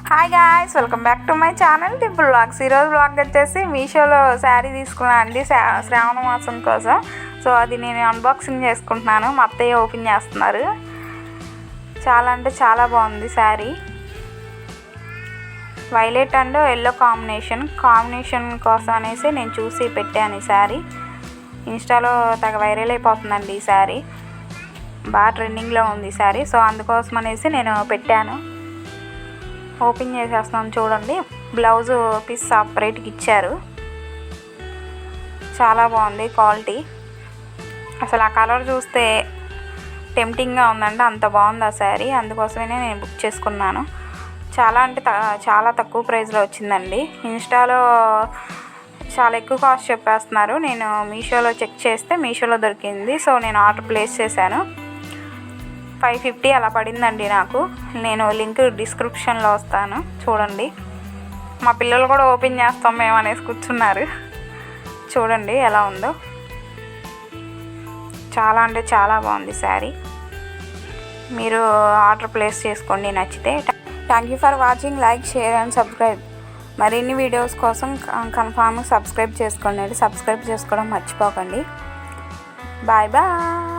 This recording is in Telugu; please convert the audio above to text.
Hi guys, welcome back to my channel టింపుల్ వ్లాగ్స్. ఈరోజు వ్లాగ్ వచ్చేసి మీషోలో శారీ తీసుకున్నాను అండి శ్రావణ మాసం కోసం. సో అది నేను అన్బాక్సింగ్ చేసుకుంటున్నాను. మా అత్తయ్య ఓపెన్ చేస్తున్నారు. చాలా అంటే చాలా బాగుంది sari. Violet and yellow combination కోసం అనేసి నేను చూసి పెట్టాను. ఈ శారీ ఇన్స్టాలో తెగ వైరల్ అయిపోతుందండి. ఈ శారీ బాగా ట్రెండింగ్లో ఉంది ఈ శారీ. సో అందుకోసం అనేసి నేను పెట్టాను. ఓపెన్ చేసేస్తున్నాను. చూడండి, బ్లౌజ్ పీస్ సపరేట్గా ఇచ్చారు. చాలా బాగుంది క్వాలిటీ. అసలు ఆ కలర్ చూస్తే టెంప్టింగ్గా ఉందండి, అంత బాగుంది ఆ శారీ. అందుకోసమే నేను బుక్ చేసుకున్నాను. చాలా అంటే చాలా తక్కువ ప్రైస్లో వచ్చిందండి. ఇన్స్టాలో చాలా ఎక్కువ కాస్ట్ చెప్పేస్తున్నారు. నేను మీషోలో చెక్ చేస్తే మీషోలో దొరికింది. సో నేను ఆర్డర్ ప్లేస్ చేశాను. 550 అలా పడిందండి నాకు. నేను లింక్ డిస్క్రిప్షన్లో వస్తాను, చూడండి. మా పిల్లలు కూడా ఓపెన్ చేస్తాం మేము అనేసి కూర్చున్నారు. చూడండి ఎలా ఉందో. చాలా అంటే చాలా బాగుంది శారీ. మీరు ఆర్డర్ ప్లేస్ చేసుకోండి నచ్చితే. Thank you for watching. Like, share and subscribe. మరిన్ని వీడియోస్ కోసం కన్ఫామ్గా సబ్స్క్రైబ్ చేసుకోండి. సబ్స్క్రైబ్ చేసుకోవడం మర్చిపోకండి. Bye bye.